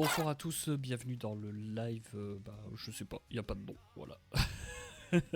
Bonsoir à tous, bienvenue dans le live, je sais pas, il n'y a pas de nom, voilà.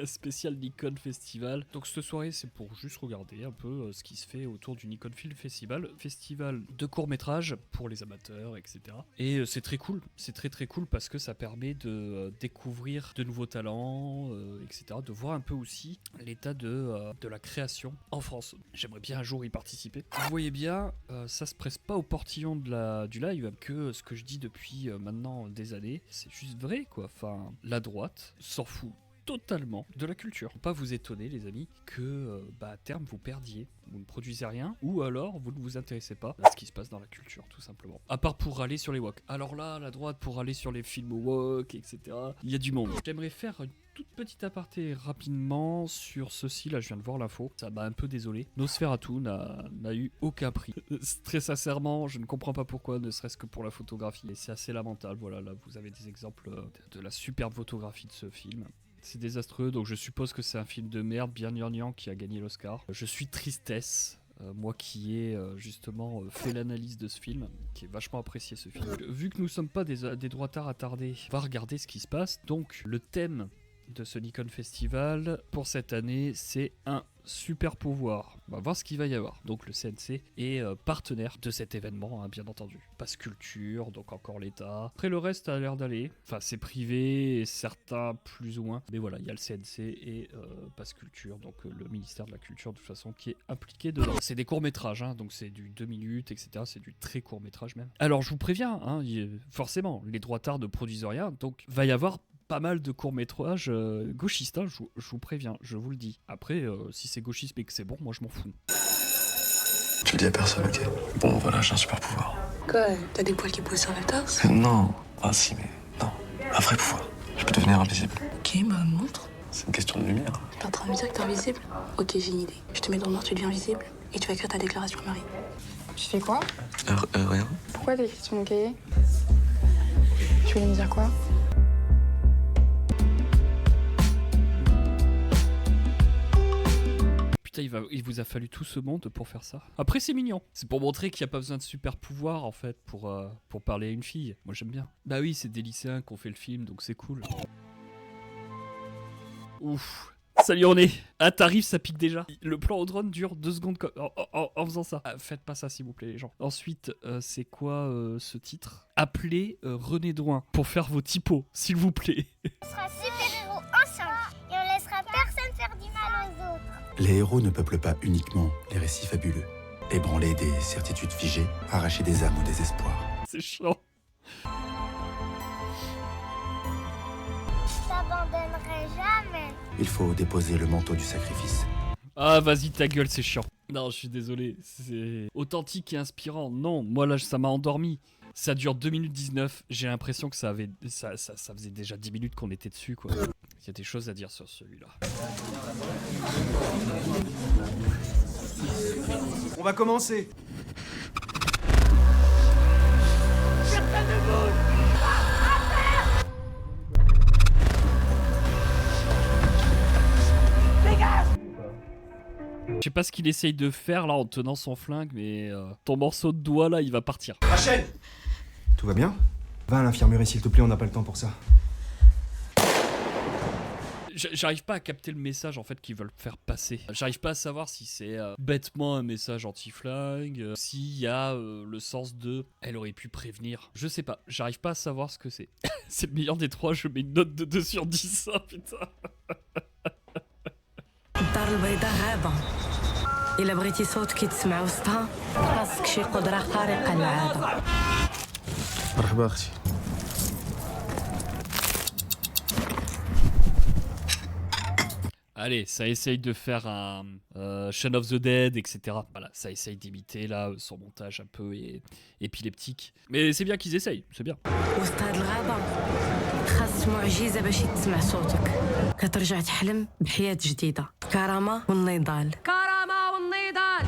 Spécial Nikon Festival. Donc cette soirée c'est pour juste regarder un peu ce qui se fait autour du Nikon Film Festival. Festival de court-métrage pour les amateurs, etc. Et c'est très cool, c'est très cool parce que ça permet de découvrir de nouveaux talents, etc. De voir un peu aussi l'état de la création en France. J'aimerais bien un jour y participer. Vous voyez bien, ça se presse pas au portillon du live, que ce que je dis depuis maintenant des années, c'est juste vrai quoi. Enfin, la droite s'en fout totalement de la culture. Faut pas vous étonner les amis que à terme vous perdiez, vous ne produisez rien ou alors vous ne vous intéressez pas à ce qui se passe dans la culture tout simplement. À part pour aller sur les wok. Alors là, la droite pour aller sur les films wok, etc. Il y a du monde. J'aimerais faire une toute petite aparté rapidement sur ceci, là je viens de voir l'info, ça m'a un peu désolé. Nosferatu n'a eu aucun prix. Très sincèrement, je ne comprends pas pourquoi, ne serait-ce que pour la photographie. Et c'est assez lamentable, voilà, là vous avez des exemples de la superbe photographie de ce film. C'est désastreux, donc je suppose que c'est un film de merde bien gnangnan qui a gagné l'Oscar. Je suis tristesse, moi qui ai justement fait l'analyse de ce film, qui est vachement apprécié ce film. Vu que nous sommes pas des droitards attardés, on va regarder ce qui se passe. Donc le thème de ce Nikon Festival pour cette année, c'est un super pouvoir. On va voir ce qu'il va y avoir. Donc le CNC est partenaire de cet événement, hein, bien entendu. Passe culture, donc encore l'État. Après le reste a l'air d'aller. Enfin c'est privé, et certains plus ou moins. Mais voilà, il y a le CNC et Passe culture, donc le ministère de la Culture de toute façon qui est impliqué dedans. C'est des courts-métrages, hein, donc c'est du 2 minutes, etc. C'est du très court-métrage même. Alors je vous préviens, hein, forcément, les droitards ne produisent rien, donc va y avoir pas mal de courts-métrages gauchistes, hein, je vous préviens, je vous le dis. Après, si c'est gauchiste et que c'est bon, moi je m'en fous. Tu le dis à personne, ok? Bon, voilà, j'ai un super pouvoir. Quoi? T'as des poils qui poussent sur la torse? Non. Ah si, mais non. Un vrai pouvoir. Je peux devenir invisible. Ok, bah montre. C'est une question de lumière. T'es en train de me dire que t'es invisible? Ok, j'ai une idée. Je te mets dans le noir, tu deviens invisible et tu vas écrire ta déclaration à Marie. Tu fais quoi? Rien. Pourquoi t'as écrit sur mon cahier? Tu voulais me dire quoi? Putain, il vous a fallu tout ce monde pour faire ça. Après, c'est mignon. C'est pour montrer qu'il n'y a pas besoin de super pouvoir, en fait, pour parler à une fille. Moi, j'aime bien. Bah oui, c'est des lycéens qui ont fait le film, donc c'est cool. Ouf. Salut, on est. Ah, t'arrives, ça pique déjà. Le plan au drone dure 2 secondes en faisant ça. Ah, faites pas ça, s'il vous plaît, les gens. Ensuite, c'est quoi ce titre? Appelez René Drouin pour faire vos typos, s'il vous plaît. On sera super-héros ensemble et on laissera personne faire du mal aux autres. Les héros ne peuplent pas uniquement les récits fabuleux. Ébranler des certitudes figées, arracher des âmes au désespoir. C'est chiant. Je t'abandonnerai jamais. Il faut déposer le manteau du sacrifice. Ah, vas-y, ta gueule, c'est chiant. Non, je suis désolé. C'est authentique et inspirant. Non, moi là, ça m'a endormi. Ça dure 2 minutes 19. J'ai l'impression que ça faisait déjà 10 minutes qu'on était dessus, quoi. Il y a des choses à dire sur celui-là. On va commencer. Je sais pas ce qu'il essaye de faire là en tenant son flingue, mais ton morceau de doigt là, il va partir. Rachel! Tout va bien? Va à l'infirmerie s'il te plaît, on n'a pas le temps pour ça. J'arrive pas à capter le message en fait qu'ils veulent faire passer. J'arrive pas à savoir si c'est bêtement un message anti-flingue, s'il y a le sens de elle aurait pu prévenir. Je sais pas, j'arrive pas à savoir ce que c'est. C'est le meilleur des trois, je mets une note de 2 sur 10, hein, putain. الدار البيضاء غابة إلا بغيتي صوتك يتسمع وسطها خاصك شي قدرة خارقة للعادة. مرحبا أختي. Allez, ça essaye de faire un Shaun of the Dead, etc. Voilà, ça essaye d'imiter là son montage un peu épileptique. Mais c'est bien qu'ils essayent, c'est bien. وسط هاد الغابة خاص معجزة باش يتسمع صوتك كترجع تحلم بحياة جديدة. كرامة والنضال. كرامة والنضال.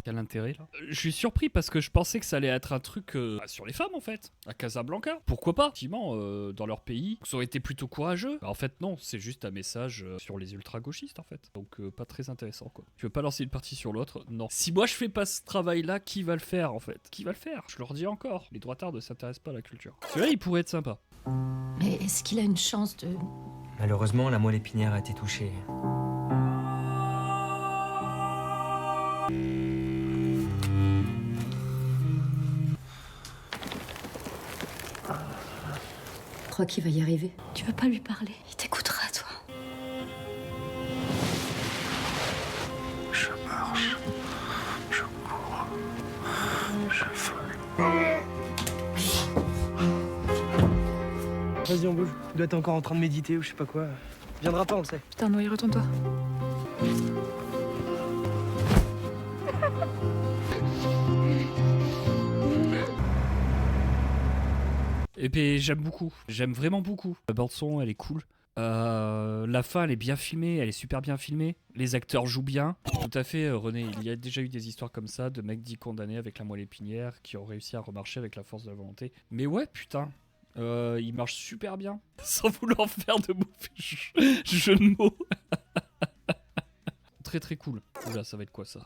Quel intérêt là. Je suis surpris parce que je pensais que ça allait être un truc sur les femmes en fait, à Casablanca. Pourquoi pas? Effectivement, dans leur pays, ça aurait été plutôt courageux. Bah, en fait non, c'est juste un message sur les ultra-gauchistes en fait. Donc pas très intéressant quoi. Tu veux pas lancer une partie sur l'autre? Non. Si moi je fais pas ce travail là, qui va le faire en fait? Qui va le faire? Je leur dis encore, les droitards ne s'intéressent pas à la culture. Celui-là il pourrait être sympa. Mais est-ce qu'il a une chance de... Malheureusement, la moelle épinière a été touchée. Je crois qu'il va y arriver. Tu veux pas lui parler? Il t'écoutera, toi. Je marche, je cours, je vole. Vas-y, on bouge. Il doit être encore en train de méditer ou je sais pas quoi. Il viendra pas, on le sait. Putain, Noé, retourne-toi. Et puis j'aime beaucoup, j'aime vraiment beaucoup. La bande son, elle est cool. La fin, elle est bien filmée, elle est super bien filmée. Les acteurs jouent bien. Tout à fait, René, il y a déjà eu des histoires comme ça de mecs dits condamnés avec la moelle épinière qui ont réussi à remarcher avec la force de la volonté. Mais ouais, putain, il marche super bien. Sans vouloir faire de mauvais jeu de mots. Très très cool. Oula, ça va être quoi ça?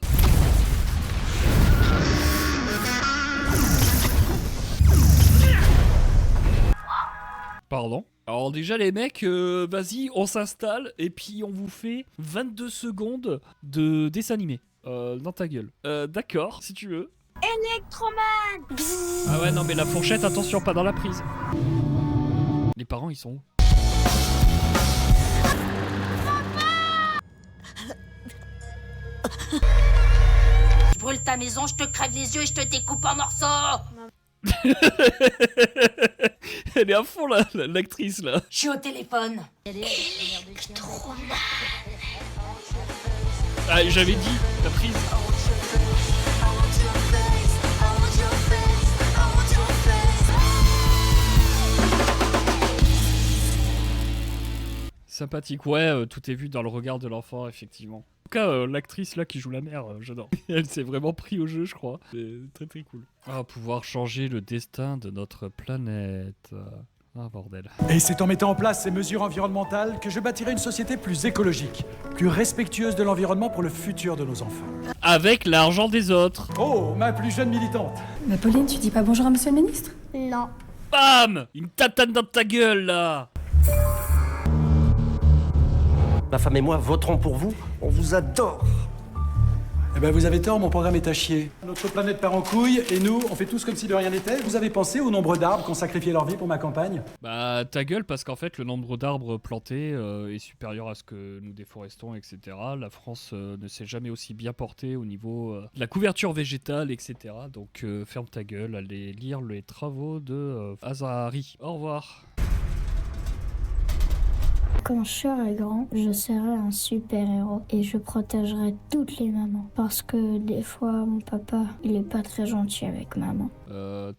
Pardon. Alors déjà les mecs, vas-y, on s'installe et puis on vous fait 22 secondes de dessin animé. Dans ta gueule. D'accord, si tu veux. Electroman. Ah ouais, non mais la fourchette, attention, pas dans la prise. Les parents, ils sont où? Je brûle ta maison, je te crève les yeux et je te découpe en morceaux. Elle est à fond là, l'actrice là. Je suis au téléphone. Ah, j'avais dit, la prise. Sympathique, ouais, tout est vu dans le regard de l'enfant, effectivement. En tout cas, l'actrice là qui joue la mère, j'adore. Elle s'est vraiment pris au jeu, je crois. C'est très très cool. Ah, pouvoir changer le destin de notre planète. Ah, bordel. Et c'est en mettant en place ces mesures environnementales que je bâtirai une société plus écologique, plus respectueuse de l'environnement pour le futur de nos enfants. Avec l'argent des autres. Oh, ma plus jeune militante. Mais Pauline, tu dis pas bonjour à monsieur le ministre? Non. Bam! Une tatane dans ta gueule là. Ma femme et moi voterons pour vous. On vous adore. Eh ben vous avez tort, mon programme est à chier. Notre planète part en couille et nous, on fait tous comme si de rien n'était. Vous avez pensé au nombre d'arbres qui ont sacrifié leur vie pour ma campagne? Bah ta gueule, parce qu'en fait le nombre d'arbres plantés est supérieur à ce que nous déforestons, etc. La France ne s'est jamais aussi bien portée au niveau de la couverture végétale, etc. Donc ferme ta gueule, allez lire les travaux de Azahari. Au revoir. Quand je serai grand, je serai un super-héros et je protégerai toutes les mamans. Parce que des fois, mon papa, il est pas très gentil avec maman.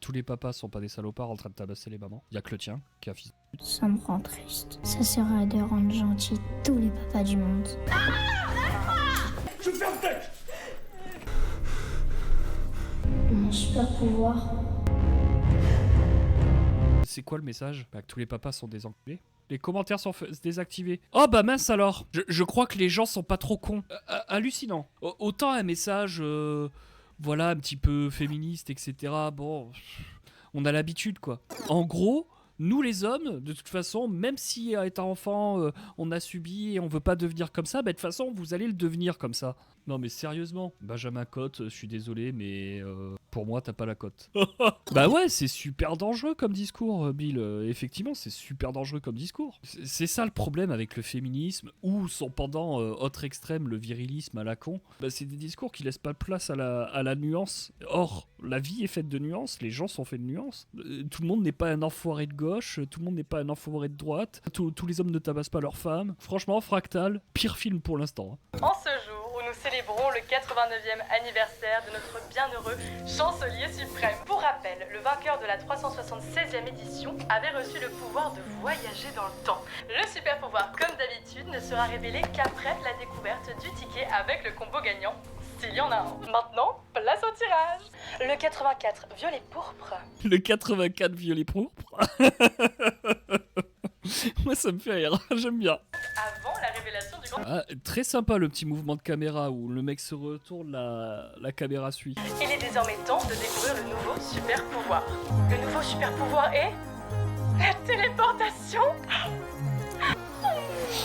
Tous les papas sont pas des salopards en train de tabasser les mamans. Y'a que le tien qui a fils. Ça me rend triste. Ça serait de rendre gentils tous les papas du monde. Je ferme ta gueule. Mon super-pouvoir. C'est quoi le message? Bah que tous les papas sont des enculés. Les commentaires sont désactivés. Oh bah mince alors. Je crois que les gens sont pas trop cons. Hallucinant. Autant un message, voilà, un petit peu féministe, etc. Bon, on a l'habitude quoi. En gros, nous les hommes, de toute façon, même si étant enfant, on a subi et on veut pas devenir comme ça, bah de toute façon, vous allez le devenir comme ça. Non mais sérieusement, Benjamin Cotte, je suis désolé, mais pour moi, t'as pas la cote. Bah ouais, c'est super dangereux comme discours, Bill. Effectivement, c'est super dangereux comme discours. C'est ça le problème avec le féminisme, ou son pendant autre extrême, le virilisme à la con. Bah, c'est des discours qui laissent pas place à la nuance. Or, la vie est faite de nuances, les gens sont faits de nuances. Tout le monde n'est pas un enfoiré de gauche, tout le monde n'est pas un enfoiré de droite, tous les hommes ne tabassent pas leurs femmes. Franchement, Fractal, pire film pour l'instant. En ce jour où nous célébrons le 89e anniversaire de notre bienheureux chancelier suprême. Pour rappel, le vainqueur de la 376e édition avait reçu le pouvoir de voyager dans le temps. Le super pouvoir, comme d'habitude, ne sera révélé qu'après la découverte du ticket avec le combo gagnant, s'il y en a un. Maintenant, place au tirage. Le 84, violet pourpre. Le 84 violet pourpre. Moi ça me fait rire, j'aime bien. Avant la révélation du grand... Ah, très sympa le petit mouvement de caméra où le mec se retourne, la caméra suit. Il est désormais temps de découvrir le nouveau super pouvoir. Le nouveau super pouvoir est... la téléportation.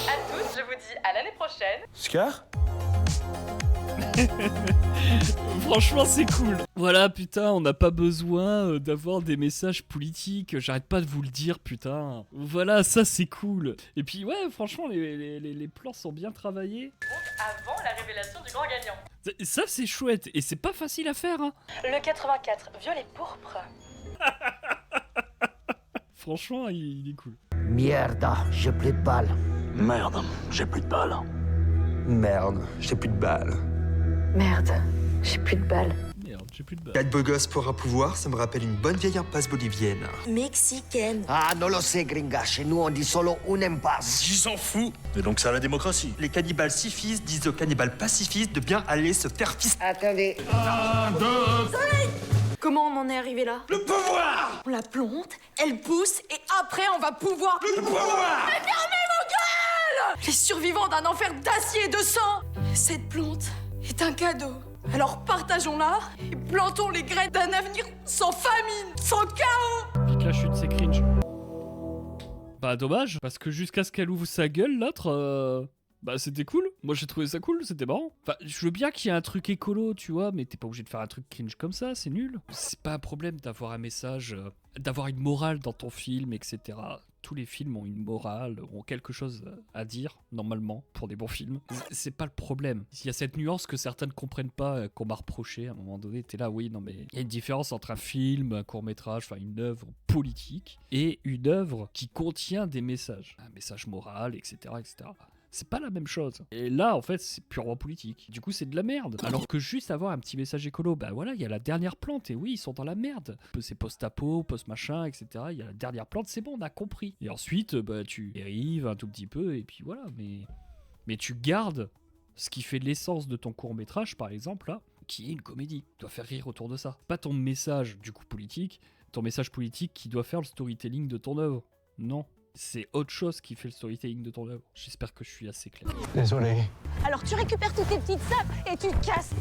À tous, je vous dis à l'année prochaine. Scar? Franchement c'est cool. Voilà putain, on n'a pas besoin d'avoir des messages politiques, j'arrête pas de vous le dire putain. Voilà, ça c'est cool. Et puis ouais, franchement les plans sont bien travaillés. Avant la révélation du grand gagnant. Ça c'est chouette et c'est pas facile à faire hein. Le 84, violet pourpre. Franchement il est cool. Mierda, j'ai plus de balles. Merde, j'ai plus de balles. Merde, j'ai plus de balles. Merde, j'ai plus de balles. Merde, j'ai plus de balles. 4 beaux gosses pour un pouvoir, ça me rappelle une bonne vieille impasse bolivienne. Mexicaine. Ah, non lo sé, gringa. Chez nous, on dit solo une impasse. Ils s'en fout. Et donc ça la démocratie. Les cannibales sifistes disent aux cannibales pacifistes de bien aller se faire fist. Attendez. Comment on en est arrivé là? Le pouvoir. On la plante, elle pousse et après on va pouvoir... Le pouvoir. Mais fermez vos gueules! Les survivants d'un enfer d'acier et de sang! Cette plante est un cadeau. Alors partageons-la et plantons les graines d'un avenir sans famine, sans chaos! Vite la chute, c'est cringe. Bah dommage, parce que jusqu'à ce qu'elle ouvre sa gueule, l'autre, bah c'était cool. Moi j'ai trouvé ça cool, c'était marrant. Enfin, je veux bien qu'il y ait un truc écolo, tu vois, mais t'es pas obligé de faire un truc cringe comme ça, c'est nul. C'est pas un problème d'avoir un message, d'avoir une morale dans ton film, etc. Tous les films ont une morale, ont quelque chose à dire, normalement, pour des bons films. C'est pas le problème. Il y a cette nuance que certains ne comprennent pas, qu'on m'a reproché à un moment donné. T'es là, oui, non mais... Il y a une différence entre un film, un court-métrage, enfin une œuvre politique, et une œuvre qui contient des messages. Un message moral, etc., etc. C'est pas la même chose. Et là, en fait, c'est purement politique. Du coup, c'est de la merde. Alors que juste avoir un petit message écolo, bah voilà, il y a la dernière plante, et oui, ils sont dans la merde. C'est post-apo, post-machin, etc. Il y a la dernière plante, c'est bon, on a compris. Et ensuite, bah tu dérives un tout petit peu, et puis voilà. Mais tu gardes ce qui fait l'essence de ton court-métrage, par exemple, là, qui est une comédie. Tu dois faire rire autour de ça. Pas ton message, du coup, politique. Ton message politique qui doit faire le storytelling de ton œuvre. Non. C'est autre chose qui fait le storytelling de ton œuvre. J'espère que je suis assez clair. Désolé. Alors tu récupères toutes tes petites sapes et tu te casses.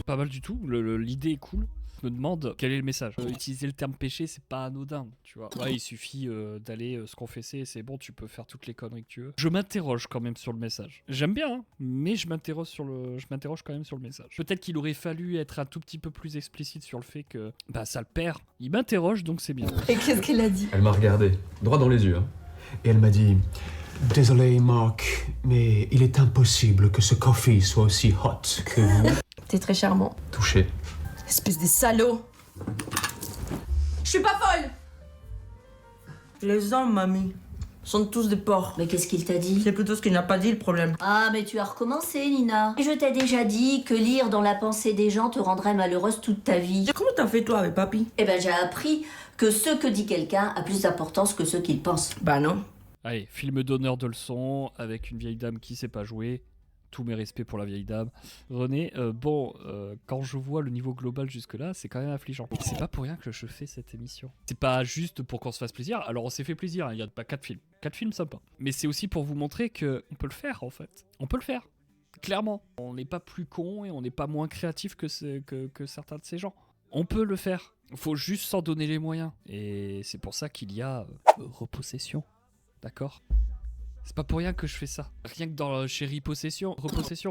Pas mal du tout, l'idée est cool. Je me demande quel est le message. Utiliser le terme péché, c'est pas anodin, tu vois. Ouais, il suffit d'aller se confesser, c'est bon, tu peux faire toutes les conneries que tu veux. Je m'interroge quand même sur le message. J'aime bien, hein, mais je m'interroge quand même sur le message. Peut-être qu'il aurait fallu être un tout petit peu plus explicite sur le fait que, bah, ça le perd. Il m'interroge, donc c'est bien. Et qu'est-ce qu'elle a dit? Elle m'a regardé, droit dans les yeux. Hein. Et elle m'a dit... Désolé, Mark, mais il est impossible que ce coffee soit aussi hot que vous. T'es très charmant. Touché. Espèce de salaud. Je suis pas folle. Les hommes, mamie, sont tous des porcs. Mais qu'est-ce qu'il t'a dit? C'est plutôt ce qu'il n'a pas dit, le problème. Ah, mais tu as recommencé, Nina. Et je t'ai déjà dit que lire dans la pensée des gens te rendrait malheureuse toute ta vie. Comment t'as fait, toi, avec papy? Eh ben, j'ai appris que ce que dit quelqu'un a plus d'importance que ce qu'il pense. Bah non. Allez, film d'honneur de leçon, avec une vieille dame qui sait pas jouer. Tous mes respects pour la vieille dame. René, quand je vois le niveau global jusque-là, c'est quand même affligeant. C'est pas pour rien que je fais cette émission. C'est pas juste pour qu'on se fasse plaisir. Alors on s'est fait plaisir, hein. Il y a pas 4 films. 4 films sympas. Mais c'est aussi pour vous montrer que on peut le faire, en fait. On peut le faire. Clairement. On n'est pas plus con et on n'est pas moins créatif que certains de ces gens. On peut le faire. Faut juste s'en donner les moyens. Et c'est pour ça qu'il y a repossession. D'accord ? C'est pas pour rien que je fais ça. Rien que dans Chérie Repossession,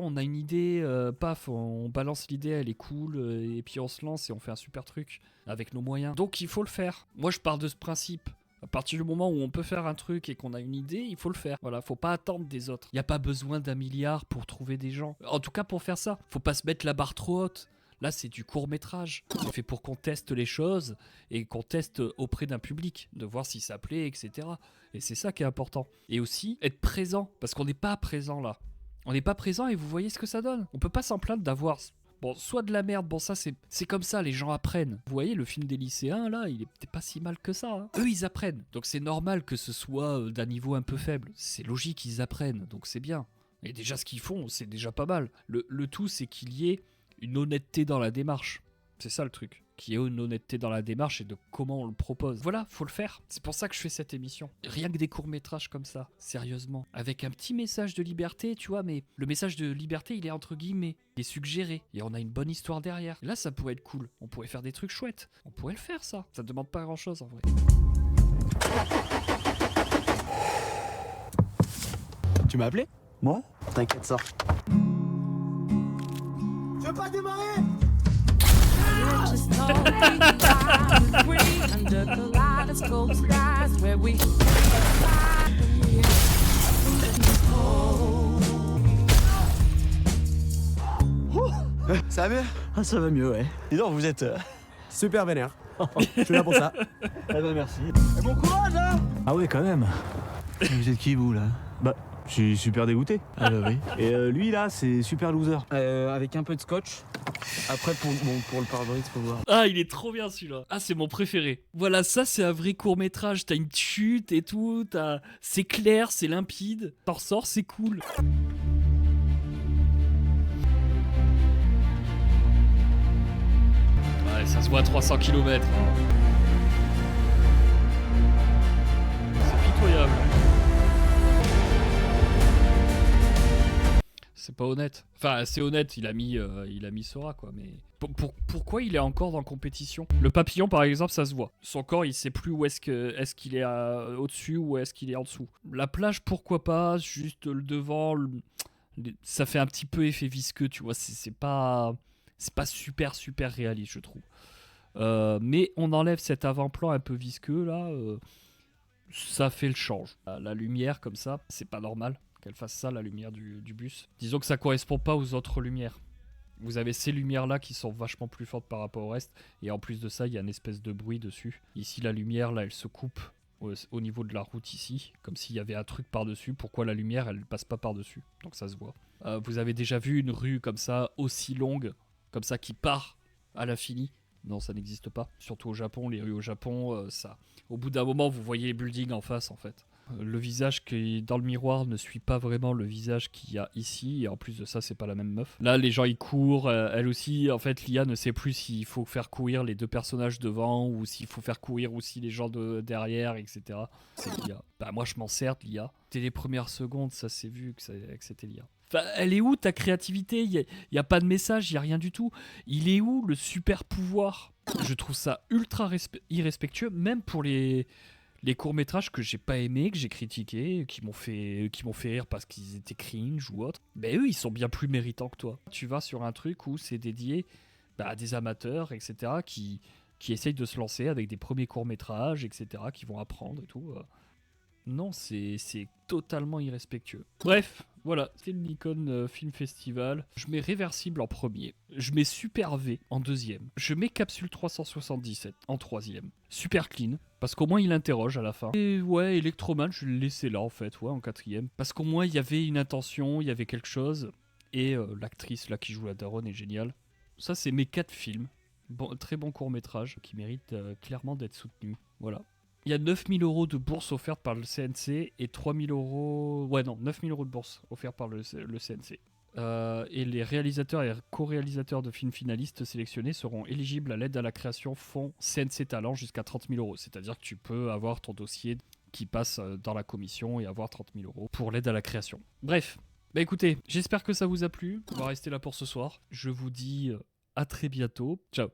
on a une idée, paf, on balance l'idée, elle est cool, et puis on se lance et on fait un super truc avec nos moyens. Donc il faut le faire. Moi je pars de ce principe. À partir du moment où on peut faire un truc et qu'on a une idée, il faut le faire. Voilà, faut pas attendre des autres. Il y a pas besoin d'1 milliard pour trouver des gens. En tout cas pour faire ça, faut pas se mettre la barre trop haute. Là, c'est du court-métrage. C'est fait pour qu'on teste les choses et qu'on teste auprès d'un public, de voir si ça plaît, etc. Et c'est ça qui est important. Et aussi, être présent, parce qu'on n'est pas présent là. On n'est pas présent et vous voyez ce que ça donne. On peut pas s'en plaindre d'avoir... Bon, soit de la merde, bon ça c'est comme ça, les gens apprennent. Vous voyez, le film des lycéens, là, il est peut-être pas si mal que ça. Hein. Eux, ils apprennent. Donc c'est normal que ce soit d'un niveau un peu faible. C'est logique, ils apprennent, donc c'est bien. Et déjà, ce qu'ils font, c'est déjà pas mal. Le tout, c'est qu'il y ait une honnêteté dans la démarche. C'est ça le truc. Qu'il y ait une honnêteté dans la démarche et de comment on le propose. Voilà, faut le faire. C'est pour ça que je fais cette émission. Rien que des courts-métrages comme ça, sérieusement. Avec un petit message de liberté, tu vois, mais le message de liberté, il est entre guillemets. Il est suggéré. Et on a une bonne histoire derrière. Et là, ça pourrait être cool. On pourrait faire des trucs chouettes. On pourrait le faire, ça. Ça demande pas grand-chose, en vrai. Tu m'as appelé? Moi? T'inquiète, sors. Tu veux pas démarrer? Ça va mieux? Ah, ça va mieux, ouais. Dis donc, vous êtes super vénère. Je suis là pour ça. Eh ben, merci. Et bon courage, hein? Ah ouais, quand même. Vous êtes qui, vous, là? Bah, je suis super dégoûté. Ah bah oui. Et lui, là, c'est super loser. Avec un peu de scotch. Après, pour le pare-brise, faut voir. Ah, il est trop bien celui-là. Ah, c'est mon préféré. Voilà, ça, c'est un vrai court-métrage. T'as une chute et tout. C'est clair, c'est limpide. T'en ressors, c'est cool. Ouais, ça se voit à 300 km. C'est pitoyable. C'est pas honnête. Enfin, c'est honnête, il a mis Sora, quoi, mais... Pourquoi il est encore dans compétition? Le papillon, par exemple, ça se voit. Son corps, il sait plus où est-ce qu'il est au-dessus ou est-ce qu'il est en dessous. La plage, pourquoi pas? Juste le devant, ça fait un petit peu effet visqueux, tu vois. C'est pas super réaliste, je trouve. Mais on enlève cet avant-plan un peu visqueux, là. Ça fait le change. La lumière, comme ça, c'est pas normal qu'elle fasse ça, la lumière du bus. Disons que ça correspond pas aux autres lumières. Vous avez ces lumières-là qui sont vachement plus fortes par rapport au reste. Et en plus de ça, il y a une espèce de bruit dessus. Ici, la lumière, là, elle se coupe au niveau de la route ici. Comme s'il y avait un truc par-dessus. Pourquoi la lumière, elle passe pas par-dessus? Donc ça se voit. Vous avez déjà vu une rue comme ça, aussi longue, comme ça, qui part à l'infini? Non, ça n'existe pas. Surtout au Japon, les rues au Japon, ça... Au bout d'un moment, vous voyez les buildings en face, en fait. Le visage qui est dans le miroir ne suit pas vraiment le visage qu'il y a ici, et en plus de ça, c'est pas la même meuf. Là, les gens ils courent, elle aussi, en fait, l'IA ne sait plus s'il faut faire courir les deux personnages devant ou s'il faut faire courir aussi les gens derrière, etc. C'est l'IA. Bah, moi, je m'en sers de l'IA. Dès les premières secondes, ça s'est vu que c'était l'IA. Enfin, elle est où ta créativité? Il y a pas de message, il y a rien du tout. Il est où le super pouvoir? Je trouve ça ultra irrespectueux, même pour les courts-métrages que j'ai pas aimés, que j'ai critiqués, qui m'ont fait rire parce qu'ils étaient cringe ou autre. Mais eux, ils sont bien plus méritants que toi. Tu vas sur un truc où c'est dédié à des amateurs, etc., qui essayent de se lancer avec des premiers courts-métrages, etc., qui vont apprendre et tout. Non, c'est totalement irrespectueux. Bref, voilà, c'était le Nikon Film Festival. Je mets Réversible en premier. Je mets Super V en deuxième. Je mets Capsule 377 en troisième. Super Clean, parce qu'au moins il interroge à la fin. Et ouais, Electroman, je vais le laisser là en fait, ouais, en quatrième. Parce qu'au moins il y avait une intention, il y avait quelque chose. Et l'actrice là qui joue la daronne est géniale. Ça, c'est mes 4 films. Très bon court-métrage qui mérite clairement d'être soutenu. Voilà. Il y a 9000 € de bourse offerte par le CNC et 3000 €... Ouais, non, 9000 € de bourse offerte par le CNC. Et les réalisateurs et co-réalisateurs de films finalistes sélectionnés seront éligibles à l'aide à la création fonds CNC Talent jusqu'à 30 000 €. C'est-à-dire que tu peux avoir ton dossier qui passe dans la commission et avoir 30 000 € pour l'aide à la création. Bref, bah écoutez, j'espère que ça vous a plu. On va rester là pour ce soir. Je vous dis à très bientôt. Ciao.